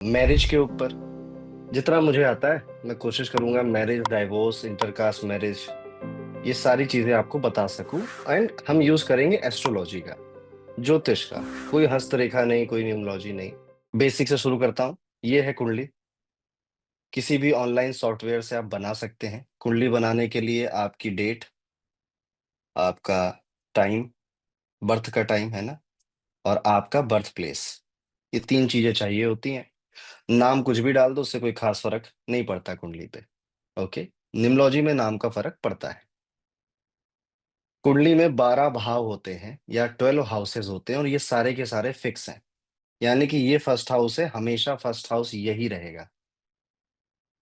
Marriage के ऊपर जितना मुझे आता है मैं कोशिश करूंगा मैरिज, डाइवोर्स, इंटरकास्ट मैरिज, ये सारी चीजें आपको बता सकूं। एंड हम यूज करेंगे एस्ट्रोलॉजी का, ज्योतिष का। कोई हस्तरेखा नहीं, कोई न्यूमरोलॉजी नहीं। बेसिक से शुरू करता हूँ। ये है कुंडली। किसी भी ऑनलाइन सॉफ्टवेयर से आप बना सकते हैं। कुंडली बनाने के लिए आपकी डेट, आपका टाइम, बर्थ का टाइम है ना, और आपका बर्थ प्लेस, ये तीन चीजें चाहिए होती हैं। नाम कुछ भी डाल दो, उससे कोई खास फर्क नहीं पड़ता कुंडली पे। ओके। निम्नलॉजी में नाम का फर्क पड़ता है। कुंडली में 12 भाव होते हैं या 12 हाउसेस होते हैं, और ये सारे के सारे फिक्स हैं। यानी कि ये फर्स्ट हाउस है, हमेशा फर्स्ट हाउस यही रहेगा।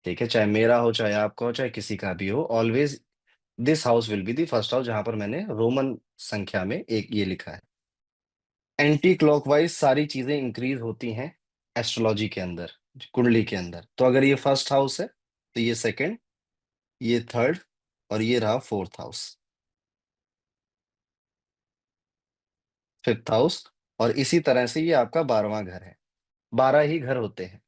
ठीक है, चाहे मेरा हो, चाहे आपका हो, चाहे किसी का भी हो, always this house will be the first house, जहां पर मैंने रोमन संख्या में एक ये लिखा है। एंटी क्लॉकवाइज सारी चीजें इंक्रीज होती हैं एस्ट्रोलॉजी के अंदर, कुंडली के अंदर। तो अगर ये फर्स्ट हाउस है तो ये सेकंड, ये थर्ड, और ये रहा फोर्थ हाउस, फिफ्थ हाउस। और इसी तरह से ये आपका 12वां घर है। 12 ही घर होते हैं,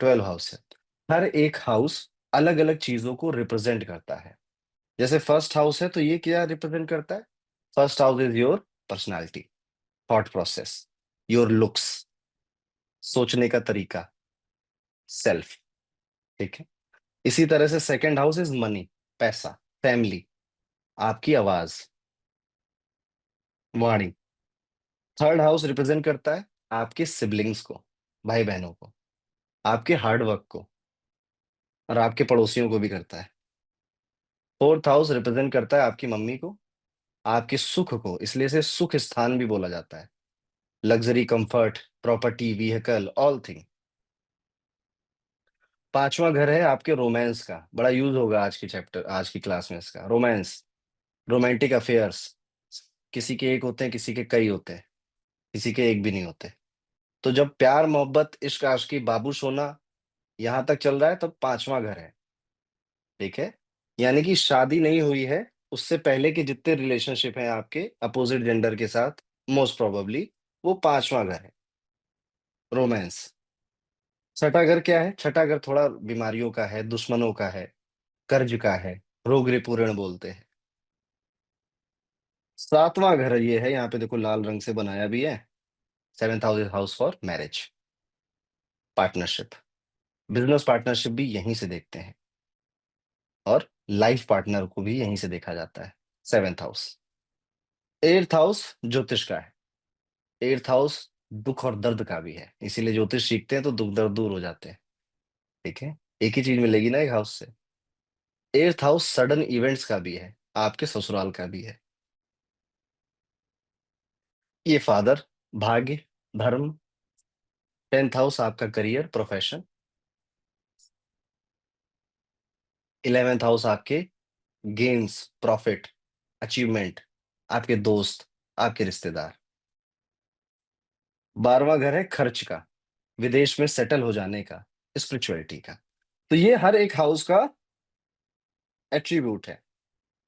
12 हाउस है। हर एक हाउस अलग अलग चीजों को रिप्रेजेंट करता है। जैसे फर्स्ट हाउस है तो ये क्या रिप्रेजेंट करता है? First house is your personality, thought process, your looks, सोचने का तरीका, सेल्फ। ठीक है। इसी तरह से सेकंड हाउस इज मनी, पैसा, फैमिली, आपकी आवाज, वाणी। थर्ड हाउस रिप्रेजेंट करता है आपके सिबलिंग्स को, भाई बहनों को, आपके हार्डवर्क को, और आपके पड़ोसियों को भी करता है। फोर्थ हाउस रिप्रेजेंट करता है आपकी मम्मी को, आपके सुख को, इसलिए इसे सुख स्थान भी बोला जाता है। Luxury, comfort, property, vehicle, all thing. पांचवा घर है आपके रोमांस का, बड़ा यूज होगा आज की चैप्टर, आज की क्लास में इसका। Romance, romantic affairs. किसी के एक होते हैं, किसी के कई होते हैं, किसी के एक भी नहीं होते। तो जब प्यार, मोहब्बत, इश्क, आशिकी, बाबू सोना यहां तक चल रहा है, तब पांचवा घर है। ठीक है। यानी कि शादी नहीं हुई है, उससे पहले के जितने रिलेशनशिप हैं आपके अपोजिट जेंडर के साथ, मोस्ट प्रोबेबली वो पांचवा घर है, रोमांस। छठा घर क्या है? छठा घर थोड़ा बीमारियों का है, दुश्मनों का है, कर्ज का है, रोग ऋण बोलते हैं। सातवां घर ये है, यहाँ पे देखो लाल रंग से बनाया भी है। Seventh house house for marriage, partnership, business partnership भी यहीं से देखते हैं, और लाइफ पार्टनर को भी यहीं से देखा जाता है, सेवेंथ हाउस। एट्थ हाउस ज्योतिष का है। एट्थ हाउस दुख और दर्द का भी है, इसीलिए ज्योतिष सीखते हैं तो दुख दर्द दूर हो जाते हैं। ठीक है, एक ही चीज मिलेगी ना एक हाउस से। एट्थ हाउस सडन इवेंट्स का भी है, आपके ससुराल का भी है। ये फादर, भाग्य, धर्म। टेंथ हाउस आपका करियर, प्रोफेशन। इलेवेंथ हाउस आपके गेन्स, प्रॉफिट, अचीवमेंट, आपके दोस्त, आपके रिश्तेदार। 12वां घर है खर्च का, विदेश में सेटल हो जाने का, स्पिरिचुअलिटी का। तो ये हर एक हाउस का एट्रीब्यूट है।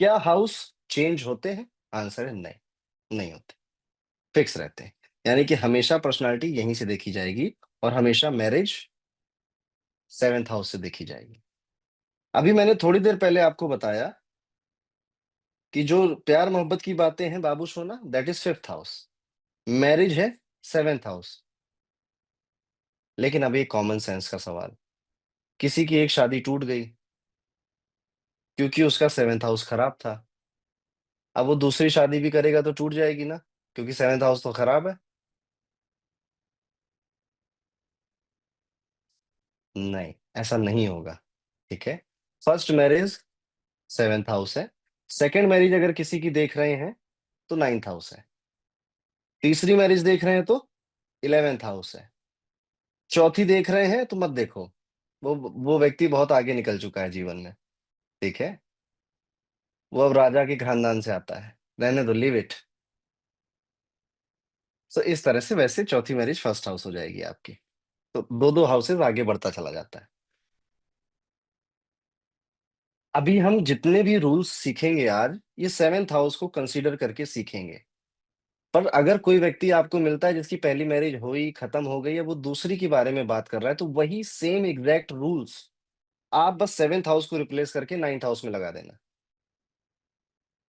क्या हाउस चेंज होते हैं? आंसर है नहीं, नहीं होते, फिक्स रहते हैं। यानी कि हमेशा पर्सनालिटी यहीं से देखी जाएगी, और हमेशा मैरिज सेवेंथ हाउस से देखी जाएगी। अभी मैंने थोड़ी देर पहले आपको बताया कि जो प्यार मोहब्बत की बातें हैं बाबू सोना, that is fifth house. Marriage है सेवेंथ हाउस। लेकिन अभी एक कॉमन सेंस का सवाल। किसी की एक शादी टूट गई क्योंकि उसका सेवेंथ हाउस खराब था। अब वो दूसरी शादी भी करेगा तो टूट जाएगी ना, क्योंकि सेवेंथ हाउस तो खराब है। नहीं, ऐसा नहीं होगा। ठीक है। फर्स्ट मैरिज सेवेंथ हाउस है। सेकंड मैरिज अगर किसी की देख रहे हैं तो नाइन्थ हाउस है। तीसरी मैरिज देख रहे हैं तो इलेवेंथ हाउस है। चौथी देख रहे हैं तो मत देखो, वो व्यक्ति बहुत आगे निकल चुका है जीवन में। ठीक है, वो अब राजा के खानदान से आता है, रहने दो, लीव इट। सो इस तरह से वैसे चौथी मैरिज फर्स्ट हाउस हो जाएगी आपकी। तो दो दो हाउसेस आगे बढ़ता चला जाता है। अभी हम जितने भी रूल्स सीखेंगे आज, ये सेवेंथ हाउस को कंसीडर करके सीखेंगे। पर अगर कोई व्यक्ति आपको मिलता है जिसकी पहली मैरिज हुई, खत्म हो गई है, वो दूसरी के बारे में बात कर रहा है, तो वही सेम एग्ज़ैक्ट रूल्स आप बस 7th हाउस को रिप्लेस करके 9th हाउस में लगा देना,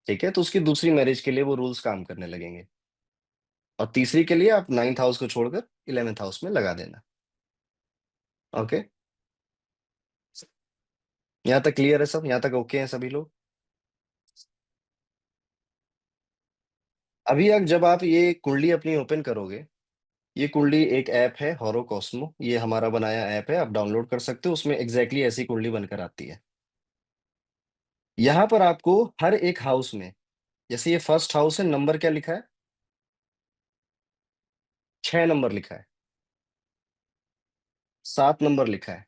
ठीक है? तो उसकी दूसरी मैरिज के लिए वो रूल्स काम करने लगेंगे और तीसरी के लिए आप 9th हाउस को छोड़कर 11th हाउस में लगा देना, ओके? यहाँ तक क्लियर है सब? यहाँ तक ओके हैं सभी लोग? अभी जब आप ये कुंडली अपनी ओपन करोगे, ये कुंडली एक ऐप है होरोकॉस्मो, ये हमारा बनाया ऐप है, आप डाउनलोड कर सकते हो, उसमें एग्ज़ैक्टली ऐसी कुंडली बनकर आती है। यहाँ पर आपको हर एक हाउस में, जैसे ये फर्स्ट हाउस है, नंबर क्या लिखा है? 6 नंबर लिखा है, 7 नंबर लिखा है।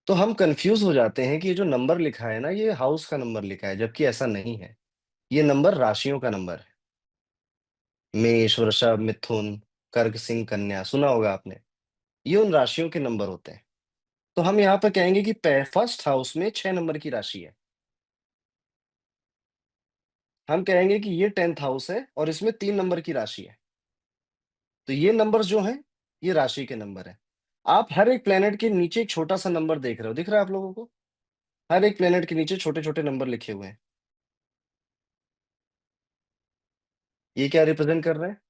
तो हम कन्फ्यूज़ हो जाते हैं कि ये जो नंबर लिखा है ना, ये हाउस का नंबर लिखा है, जबकि ऐसा नहीं है। ये नंबर राशियों का नंबर है। मेष, वृषभ, मिथुन, कर्क, सिंह, कन्या, सुना होगा आपने। ये उन राशियों के नंबर होते हैं। तो हम यहाँ पे कहेंगे कि फर्स्ट हाउस में 6 नंबर की राशि है। हम कहेंगे कि ये 10th हाउस है और इसमें 3 नंबर की राशि है। तो ये नंबर जो हैं, ये राशि के नंबर हैं। आप हर एक प्लैनेट के नीचे एक छोटा-सा नंबर देख रहे हो, दिख रहा है आप लोगों को? हर एक प्लैनेट के नीचे छोटे-छोटे नंबर लिखे हुए हैं। ये क्या रिप्रेज़ेंट कर रहे हैं?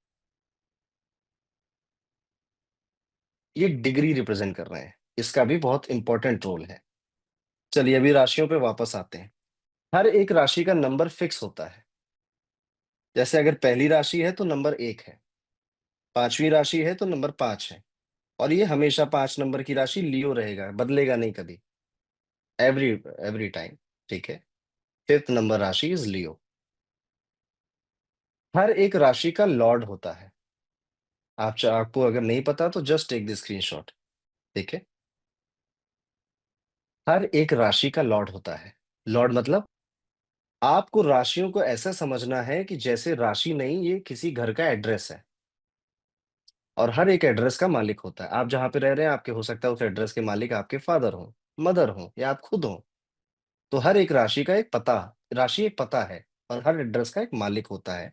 ये डिग्री रिप्रेज़ेंट कर रहे हैं। इसका भी बहुत इम्पोर्टेंट रोल है। चलिए अभी राशियों पे वापस आते हैं। हर एक राशि का नंबर फिक्स होता है। जैसे अगर पहली राशि है तो नंबर 1 है, 5वीं राशि है तो नंबर 5 है और ये हमेशा 5 नंबर की राशि लियो रहेगा, बदलेगा नहीं कभी। एवरी एवरी टाइम, ठीक है? 5th नंबर राशि इज़ लियो। हर एक राशि का लॉर्ड होता है। आपको अगर नहीं पता तो जस्ट टेक द स्क्रीनशॉट, ठीक है? हर एक राशि का लॉर्ड होता है। लॉर्ड मतलब आपको राशियों को ऐसा समझना है कि जैसे राशि नहीं, ये किसी घर का एड्रेस है और हर एक एड्रेस का मालिक होता है। आप जहाँ पे रह रहे हैं, आपके हो सकता है उस एड्रेस के मालिक आपके फादर हों, मदर हों या आप खुद हों। तो हर एक राशि एक पता है और हर एड्रेस का एक मालिक होता है।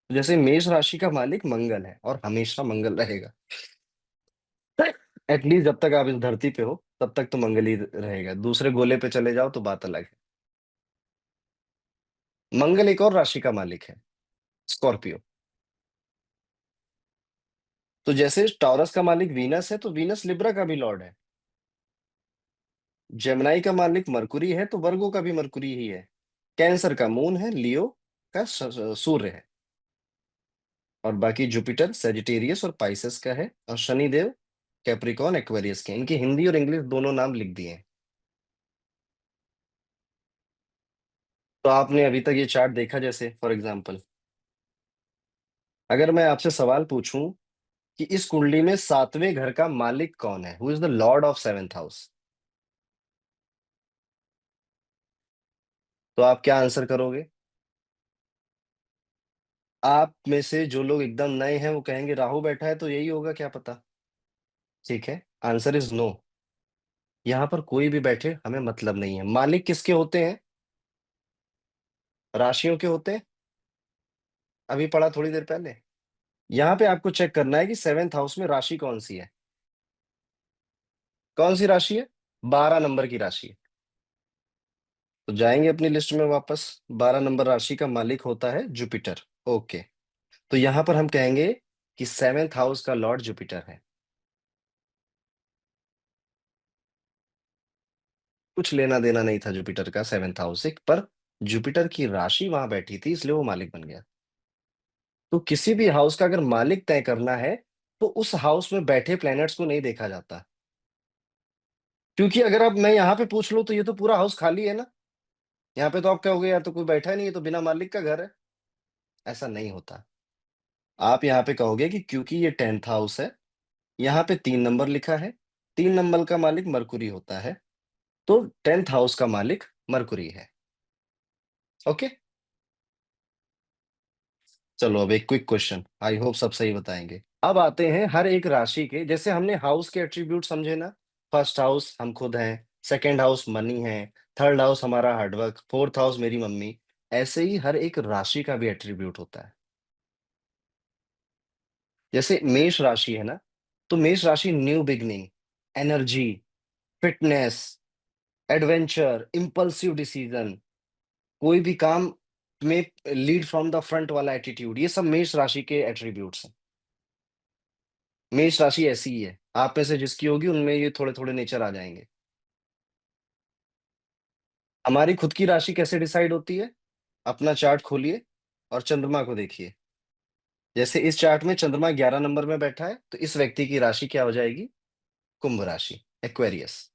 जैसे मेष राशि का मालिक मंगल है और हमेशा मंगल रहेगा। एटलीस्ट जब तक आप इस धरती पे हो, तब तक तो मंगल ही रहेगा। दूसरे गोले पे चले जाओ तो बात अलग है। मंगल एक और राशि का मालिक है, स्कॉर्पियो। तो जैसे टॉरस का मालिक वीनस है, तो वीनस लिब्रा का भी लॉर्ड है। जेमिनी का मालिक मरकुरी है, तो वर्गो का भी मरकुरी ही है। कैंसर का मून है, लियो का सूर्य है और बाकी जुपिटर सेजिटेरियस और पाइसेस का है और शनिदेव कैप्रिकॉर्न एक्वेरियस के हैं। इनके हिंदी और इंग्लिश दोनों नाम लिख दिए हैं। तो आपने अभी तक ये चार्ट देखा, जैसे फॉर एग्जांपल अगर मैं आपसे सवाल पूछूं कि इस कुंडली में 7वें घर का मालिक कौन है, who is the Lord of 7th house, तो आप क्या आंसर करोगे? आप में से जो लोग एकदम नए हैं वो कहेंगे राहु बैठा है तो यही होगा, क्या पता। ठीक है, आंसर इज नो। यहाँ पर कोई भी बैठे हमें मतलब नहीं है। मालिक किसके होते हैं? राशियों के होते हैं। अभी पढ़ा थोड़ी देर पहले। यहाँ पे आपको चेक करना है कि 7th हाउस में राशि कौन सी है। कौन सी राशि है? 12 नंबर की राशि है। तो जाएंगे अपनी लिस्ट में वापस। 12 नंबर राशि का मालिक होता है जुपिटर। ओके, तो यहाँ पर हम कहेंगे कि 7th हाउस का लॉर्ड जुपिटर है। कुछ लेना देना नहीं था जुपिटर का 7th हाउस से, पर जुपिटर की राशि वहां बैठी थी इसलिए वो मालिक बन गया। तो किसी भी हाउस का अगर मालिक तय करना है, तो उस हाउस में बैठे प्लैनेट्स को नहीं देखा जाता। क्योंकि अगर अब मैं यहाँ पे पूछ लूँ तो ये तो पूरा हाउस खाली है ना, यहाँ पे तो आप कहोगे यार तो कोई बैठा नहीं है, तो बिना मालिक का घर है। ऐसा नहीं होता। आप यहाँ पे कहोगे कि क्योंकि ये 10th हाउस है, यहाँ पे 3 नंबर लिखा है, 3 नंबर का मालिक मरकुरी होता है, तो 10th हाउस का मालिक मरकुरी है। ओके? चलो अब एक क्विक क्वेश्चन, आई होप सब सही बताएँगे। अब आते हैं हर एक राशि के, जैसे हमने हाउस के एट्रीब्यूट समझे ना, फर्स्ट हाउस हम खुद हैं, सेकंड हाउस मनी है, थर्ड हाउस हमारा हार्डवर्क, फोर्थ हाउस मेरी मम्मी, ऐसे ही हर एक राशि का भी एट्रीब्यूट होता है। जैसे मेष राशि है ना, तो मेष राशि new beginning, energy, fitness, adventure, impulsive decision, कोई भी काम में लीड फ्रॉम द फ्रंट वाला एटीट्यूड, ये सब मेष राशि के एट्रीब्यूट्स हैं। मेष राशि ऐसी ही है, आप में से जिसकी होगी उनमें ये थोड़े-थोड़े नेचर आ जाएँगे। हमारी खुद की राशि कैसे डिसाइड होती है? अपना चार्ट खोलिए और चंद्रमा को देखिए। जैसे इस चार्ट में चंद्रमा 11 नंबर में बैठा है, तो इस व्यक्ति की राशि क्या हो जाएगी? कुंभ राशि, एक्वेरियस।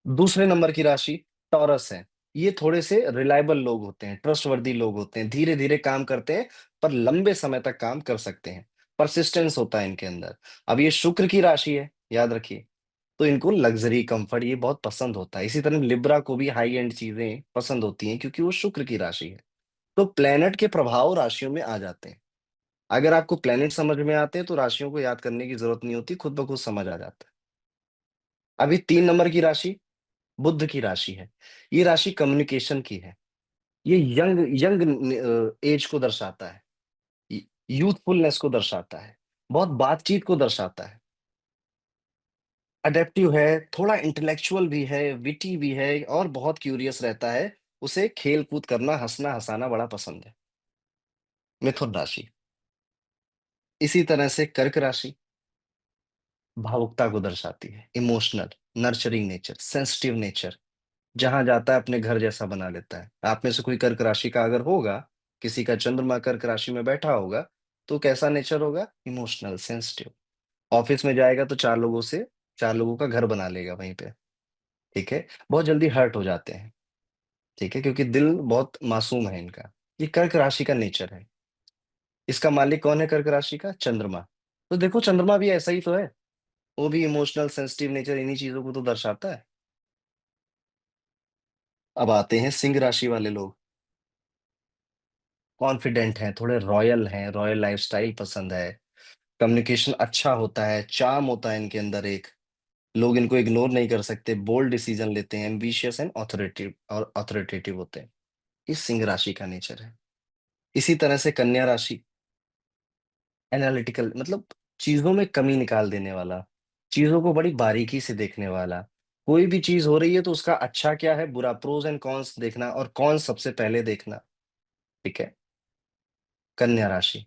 दूसरे नंबर की राशि टॉरस है। ये थोड़े से रिलायबल लोग होते हैं, ट्रस्टवर्दी लोग होते हैं, धीरे-धीरे काम करते हैं, पर लंबे समय तक काम कर सकते हैं। परसिस्टेंस होता है इनके अंदर। अब ये शुक्र की राशि है, याद रखिए, तो इनको लग्ज़री, कम्फर्ट ये बहुत पसंद होता है। इसी तरह लिब्रा को भी हाई एंड चीज़ें पसंद होती हैं क्योंकि वो शुक्र की राशि है। तो प्लैनेट के प्रभाव राशियों में आ जाते हैं। अगर आपको प्लैनेट समझ में आते हैं, तो राशियों को याद करने की ज़रूरत नहीं होती, खुद ब खुद समझ आ जाता है। अभी 3 नंबर की राशि बुध की राशि है। ये राशि कम्युनिकेशन की है। ये यंग यंग ऐज को दर्शाता है। य यूथफुलनेस को दर्शाता है। बहुत बातचीत को दर्शाता है। अडैप्टिव है, थोड़ा इंटेलेक्चुअल भी है, विटी भी है और बहुत क्यूरियस रहता है। उसे खेल-कूद करना, हँसना-हँसाना बड़ा पसंद है। मिथुन राशि। इसी तरह से कर्क राशि भावुकता को दर्शाती है। Emotional, nurturing nature, sensitive nature. जहाँ जाता है अपने घर जैसा बना लेता है। आप में से कोई कर्क राशि का अगर होगा, किसी का चंद्रमा कर्क राशि में बैठा होगा, तो कैसा नेचर होगा? Emotional, sensitive. ऑफ़िस में जाएगा तो 4 लोगों का घर बना लेगा वहीं पे, ठीक है? बहुत जल्दी हर्ट हो जाते हैं, ठीक है? क्योंकि दिल बहुत मासूम है इनका। ये कर्क राशि का नेचर है। इसका मालिक कौन है कर्क राशि का? चंद्रमा। तो देखो चंद्रमा भी ऐसा ही तो है। वो भी इमोशनल, सेंसिटिव नेचर इन्हीं चीज़ों को तो दर्शाता है। अब आते हैं सिंह राशि वाले लोग। कॉन्फिडेंट हैं, थोड़े रॉयल हैं, रॉयल लाइफ़स्टाइल पसंद है, कम्युनिकेशन अच्छा होता है, चार्म होता है इनके अंदर एक, लोग इनको इग्नोर नहीं कर सकते, बोल्ड डिसीज़न लेते हैं, एम्बिशियस एंड ऑथोरिटेटिव होते हैं। ये सिंह राशि का नेचर है। इसी तरह से कन्या राशि एनालिटिकल मतलब चीज़ों में कमी निकाल देने वाला, चीज़ों को बड़ी बारीकी से देखने वाला। कोई भी चीज़ हो रही है तो उसका अच्छा क्या है, बुरा, प्रोस एंड कॉन्स देखना और कॉन्स सबसे पहले देखना, ठीक है? कन्या राशि।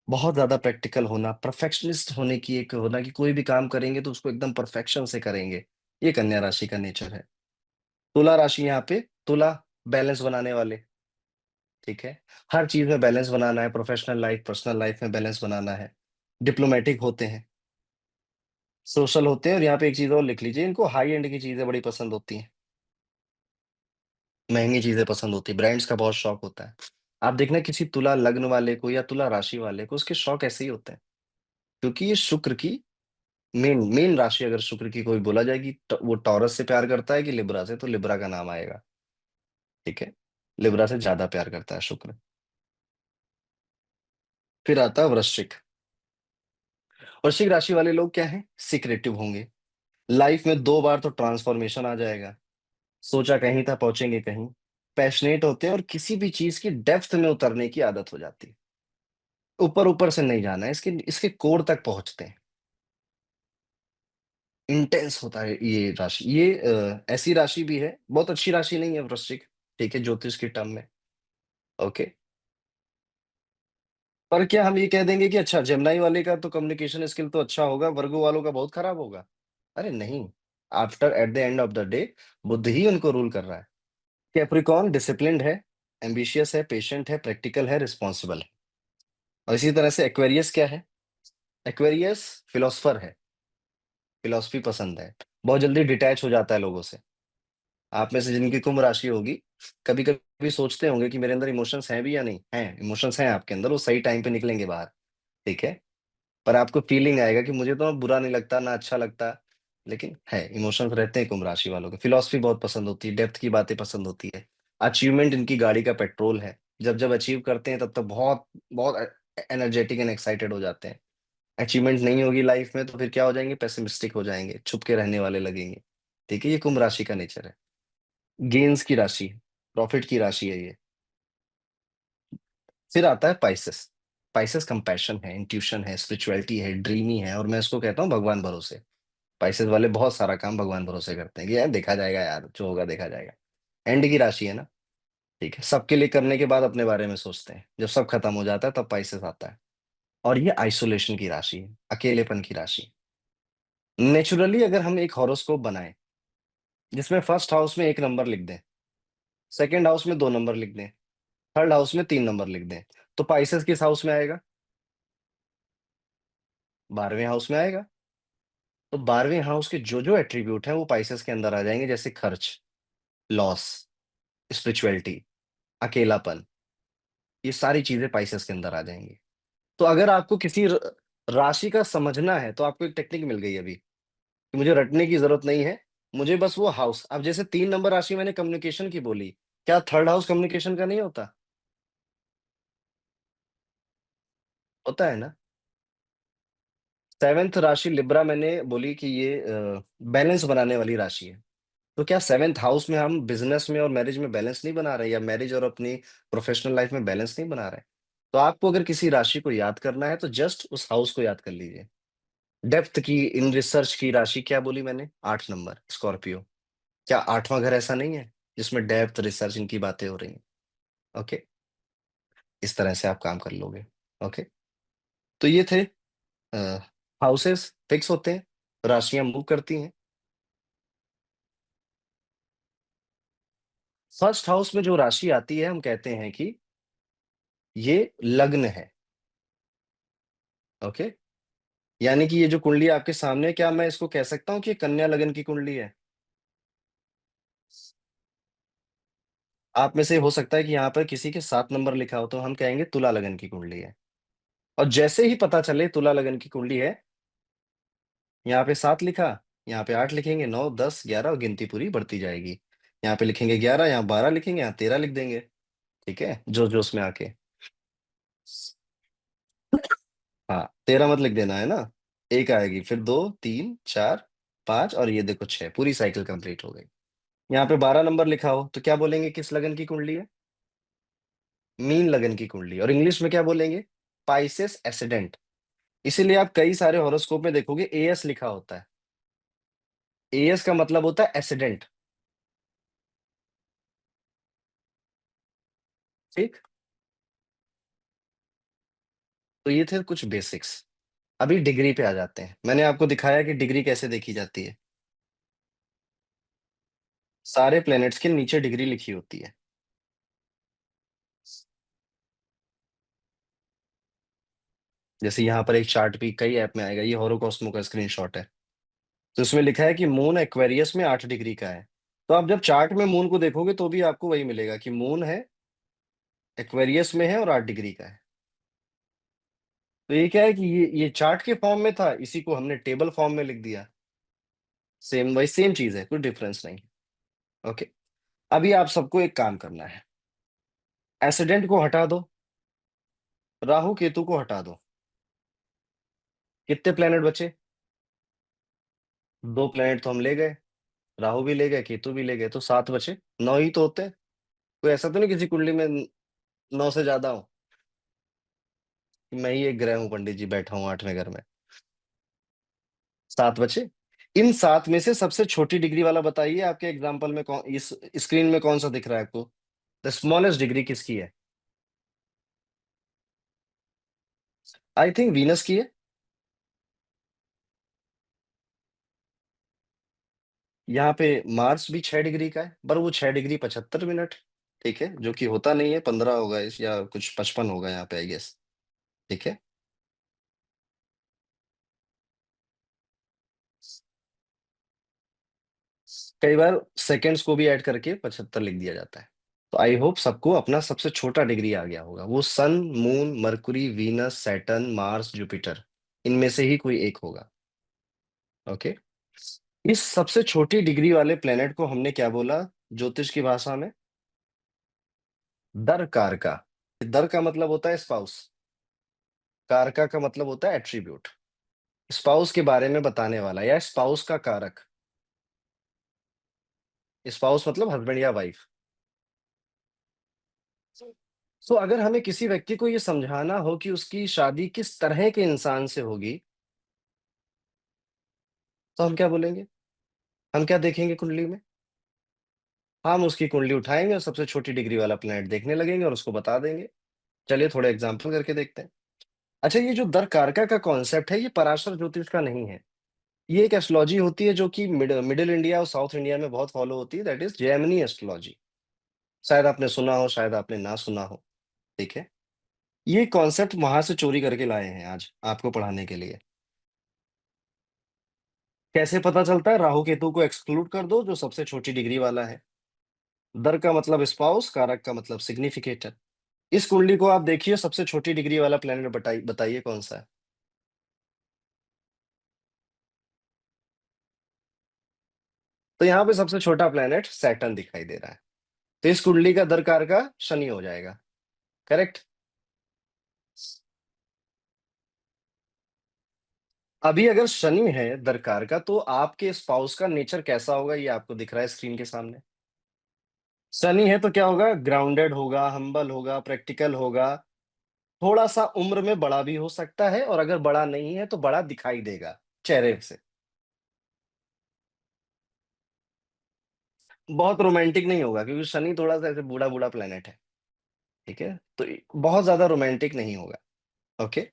बहुत ज़्यादा प्रैक्टिकल होना, परफेक्शनिस्ट होने की एक होना कि कोई भी काम करेंगे तो उसको एकदम परफेक्शन से करेंगे, ये कन्या राशि का नेचर है। तुला राशि यहाँ पे तुला बैलेंस बनाने वाले, ठीक है? हर चीज़ में बैलेंस बनाना है, प्रोफेशनल लाइफ़, पर्सनल लाइफ़ में बैलेंस बनाना है। डिप्लोमैटिक होते हैं, सोशल होते हैं और यहाँ पे एक चीज़ और लिख लीजिए, इनको हाई एंड की चीज़ें बड़ी पसंद होती हैं, महँगी चीज़ें पसंद होती हैं, ब्रांड्स का बहुत शौक होता है। आप देखना किसी तुला लग्न वाले को या तुला राशि वाले को उसके शौक ऐसे ही होते हैं, क्योंकि ये शुक्र की मेन मेन राशि अगर शुक्र की कोई बोला जाए कि वो टॉरस से प्यार करता है कि लिब्रा से, तो लिब्रा का नाम आएगा, ठीक है? लिब्रा से ज़्यादा प्यार करता है शुक्र। फिर आता है वृश्चिक। वृश्चिक राशि वाले लोग क्या हैं? सीक्रेटिव होंगे। लाइफ में 2 बार तो ट्रांसफॉर्मेशन आ जाएगा। सोचा कहीं था, पहुँचेंगे कहीं। पैशनेट होते हैं और किसी भी चीज़ की डेप्थ में उतरने की आदत हो जाती है। ऊपर-ऊपर से नहीं जाना है, इसके इसके कोर तक पहुँचते हैं। इंटेंस होता है ये राशि। ये ऐसी राशि भी है, बहुत अच्छी राशि नहीं है वृश्चिक, ठीक है? ज्योतिष की टर्म में, ओके? पर क्या हम ये कह देंगे कि अच्छा जेमिनी वाले का तो कम्युनिकेशन स्किल तो अच्छा होगा, वर्गो वालों का बहुत खराब होगा? अरे नहीं, at the end of the day बुध ही उनको रूल कर रहा है। कैप्रिकॉर्न डिसिप्लिन्ड है, एम्बिशियस है, पेशेंट है, प्रैक्टिकल है, रिस्पॉन्सिबल है। और इसी तरह से एक्वेरियस क्या है? एक्वेरियस फिलोसोफर है, फिलॉसफी पसंद है, बहुत जल्दी डिटैच हो जाता है लोगों से। आप में से जिनकी कुंभ राशि होगी, कभी-कभी सोचते होंगे कि मेरे अंदर इमोशंस हैं भी या नहीं? हैं, इमोशंस हैं आपके अंदर, वो सही टाइम पे निकलेंगे बाहर, ठीक है? पर आपको फीलिंग आएगा कि मुझे तो बुरा नहीं लगता, ना अच्छा लगता, लेकिन है, इमोशंस रहते हैं कुंभ राशि वालों के। फिलॉसफी बहुत पसंद होती है, डेप्थ की बातें पसंद होती है। अचीवमेंट इनकी गाड़ी का पेट्रोल है। जब-जब अचीव करते हैं तब-तब बहुत बहुत एनर्जेटिक एंड एक्साइटेड हो जाते हैं। अचीवमेंट नहीं होगी लाइफ में तो फिर क्या हो जाएँगे? पेसिमिस्टिक हो जाएँगे, छुप के रहने वाले लगेंगे। ठीक है? ये कुंभ राशि का नेचर है। गेन्स की राशि है। प्रॉफिट की राशि है ये। फिर आता है पाइसेस। पाइसेस कंपैशन है, इंट्यूशन है, स्पिरिचुअलिटी है, ड्रीमी है, और मैं इसको कहता हूँ भगवान भरोसे। पाइसेस वाले बहुत सारा काम भगवान भरोसे करते हैं कि यार देखा जाएगा, यार जो होगा देखा जाएगा। एंड की राशि है ना। ठीक है, सबके लिए करने के बाद अपने बारे में सोचते हैं, जब सब खत्म हो जाता है तब पाइसेस आता है। और ये आइसोलेशन की राशि है, अकेलेपन की राशि। नेचुरली अगर हम एक हॉरोस्कोप बनाएं जिसमें फर्स्ट हाउस में एक नंबर लिख दें, सेकंड हाउस में दो नंबर लिख दें, थर्ड हाउस में तीन नंबर लिख दें, तो पाइसेस किस हाउस में आएगा? 12वें हाउस में आएगा। तो 12वें हाउस के जो जो एट्रीब्यूट हैं वो पाइसेस के अंदर आ जाएंगे, जैसे खर्च, लॉस, स्पिरिचुअलिटी, अकेलापन। ये सारी चीजें पाइसेस के अंदर आ जाएंगी। तो अगर आपको किसी राशि का समझना है तो आपको एक टेक्निक मिल गई अभी, कि मुझे रटने की जरूरत नहीं है। मुझे बस वो हाउस, अब जैसे 3 नंबर राशि मैंने कम्युनिकेशन की बोली, क्या थर्ड हाउस कम्युनिकेशन का नहीं होता? होता है ना। सेवेंथ राशि लिब्रा मैंने बोली कि ये बैलेंस बनाने वाली राशि है। तो क्या सेवेंथ हाउस में हम बिजनेस में और मैरिज में बैलेंस नहीं बना रहे, या मैरिज और अपनी प्रोफेशनल लाइफ में बैलेंस नहीं बना रहे? तो आपको अगर किसी राशि को याद करना है तो जस्ट उस हाउस को याद कर लीजिए। डेप्थ की इन रिसर्च की राशि क्या बोली मैंने? 8 नंबर स्कॉर्पियो। क्या आठवां घर ऐसा नहीं है जिसमें डेप्थ रिसर्च इनकी बातें हो रही हैं? ओके, इस तरह से आप काम कर लोगे। ओके, तो ये थे हाउसेस फिक्स होते हैं, राशियां मूव करती हैं। फर्स्ट हाउस में जो राशि आती है हम कहते हैं कि ये लग्न है। ओके, यानी कि ये जो कुंडली आपके सामने है, क्या मैं इसको कह सकता हूँ कि ये कन्या लगन की कुंडली है? आप में से हो सकता है कि यहाँ पर किसी के 7 नंबर लिखा हो, तो हम कहेंगे तुला लगन की कुंडली है। और जैसे ही पता चले तुला लगन की कुंडली है, यहाँ पे 7 लिखा, यहाँ पे 8 लिखेंगे, 9, 10, 11, और गिनती पूरी बढ़ती जाएगी। यहाँ पे लिखेंगे 11, यहाँ 12 लिखेंगे, यहाँ 13 लिख देंगे। ठीक है, जो जो उसमें आके। हाँ, 13 मत लिख देना है ना। एक आएगी, फिर 2, 3, 4, 5, और ये देखो 6, पूरी साइकिल कंप्लीट हो गई। यहाँ पे 12 नंबर लिखा हो तो क्या बोलेंगे, किस लगन की कुंडली है? मीन लगन की कुंडली। और इंग्लिश में क्या बोलेंगे? पाइसेस एसेडेंट। इसीलिए आप कई सारे हॉरोस्कोप में देखोगे एएस लिखा होता है। एएस का मतलब होता है एसिडेंट। ठीक। तो ये थे कुछ बेसिक्स। अभी डिग्री पे आ जाते हैं। मैंने आपको दिखाया कि डिग्री कैसे देखी जाती है। सारे प्लैनेट्स के नीचे डिग्री लिखी होती है। जैसे यहाँ पर एक चार्ट भी कई ऐप में आएगा, ये होरोकॉस्मो का स्क्रीनशॉट है। तो इसमें लिखा है कि मून एक्वेरियस में 8 डिग्री का है। तो आप जब चार्ट में मून को देखोगे तो भी आपको वही मिलेगा कि मून है, एक्वेरियस में है, और 8 डिग्री का है। तो ये क्या है कि ये चार्ट के फॉर्म में था, इसी को हमने टेबल फॉर्म में लिख दिया। सेम वही सेम चीज है, कोई डिफरेंस नहीं। ओके, अभी आप सबको एक काम करना है। एसिडेंट को हटा दो, राहु केतु को हटा दो। कितने प्लेनेट बचे? 2 प्लेनेट तो हम ले गए, राहु भी ले गए, केतु भी ले गए, तो 7 बचे। 9 ही तो होते हैं। कोई ऐसा तो नहीं किसी कुंडली में 9 से ज्यादा हो? कि मैं ही एक ग्रह हूँ पंडित जी, बैठा हूँ 8वें घर में। 7 बचे। इन 7 में से सबसे छोटी डिग्री वाला बताइए, आपके एग्जाम्पल में कौन, इस स्क्रीन में कौन सा दिख रहा है आपको? द स्मॉलेस्ट डिग्री किसकी है? आई थिंक वीनस की है। यहाँ पे मार्स भी 6 डिग्री का है, पर वो 6 डिग्री 75 मिनट। ठीक है, जो कि होता नहीं है, 15 होगा इस, या कुछ 55 होगा यहाँ पे, आई गेस। ठीक है। कई बार सेकेंड्स को भी ऐड करके 75 लिख दिया जाता है। तो आई होप सबको अपना सबसे छोटा डिग्री आ गया होगा। वो sun, moon, Mercury, Venus, Saturn, Mars, Jupiter, इनमें से ही कोई एक होगा। ओके, इस सबसे छोटी डिग्री वाले प्लेनेट को हमने क्या बोला ज्योतिष की भाषा में? दर कारका। दर का मतलब होता है स्पाउस, कारका का मतलब होता है एट्रीब्यूट। स्पाउस के बारे में बताने वाला या स्पाउस का कारक। स्पाउस मतलब हस्बैंड या वाइफ। सो अगर हमें किसी व्यक्ति को ये समझाना हो कि उसकी शादी किस तरह के इंसान से होगी, तो हम क्या बोलेंगे? हम क्या देखेंगे कुंडली में? हम उसकी कुंडली उठाएँगे और सबसे छोटी डिग्री वाला प्लैनेट देखने लगेंगे और उसको बता देंगे। चलिए थोड़े एग्ज़ाम्पल करके देखते हैं। अच्छा, ये जो दरकारका का कॉन्सेप्ट है, ये पराशर ज्योतिष का नहीं है। ये एक एस्ट्रोलॉजी होती है जो कि मिडल इंडिया और साउथ इंडिया में बहुत फॉलो होती है, दैट इज़ जैमिनी एस्ट्रोलॉजी। शायद आपने सुना हो, शायद आपने ना सुना हो, ठीक है? ये कॉन्सेप्ट वहाँ से चोरी करके लाए हैं आज आपको पढ़ाने के लिए। कैसे पता चलता है? राहु केतु को एक्सक्लूड कर दो जो सबसे छोटी डिग्री वाला है। दर का मतलब स्पाउस, कारक का मतलब सिग्निफिकेटर। इस कुंडली को आप देखिए, सबसे छोटी डिग्री वाला प्लैनेट बताइए कौन-सा है? तो यहाँ पे सबसे छोटा प्लैनेट सैटर्न दिखाई दे रहा है। तो इस कुंडली का दर कारका शनि हो जाएगा, करेक्ट? अभी अगर शनि है दर कारका तो आपके स्पाउस का नेचर कैसा होगा ये आपको दिख रहा है स्क्रीन के सामने। शनि है तो क्या होगा? ग्राउंडेड होगा, हम्बल होगा, प्रैक्टिकल होगा, थोड़ा-सा उम्र में बड़ा भी हो सकता है और अगर बड़ा नहीं है तो बड़ा दिखाई देगा चेहरे से। बहुत रोमांटिक नहीं होगा क्योंकि शनि थोड़ा-सा ऐसे बूढ़ा-बूढ़ा प्लैनेट है, ठीक है? तो बहुत ज़्यादा रोमांटिक नहीं होगा, ओके?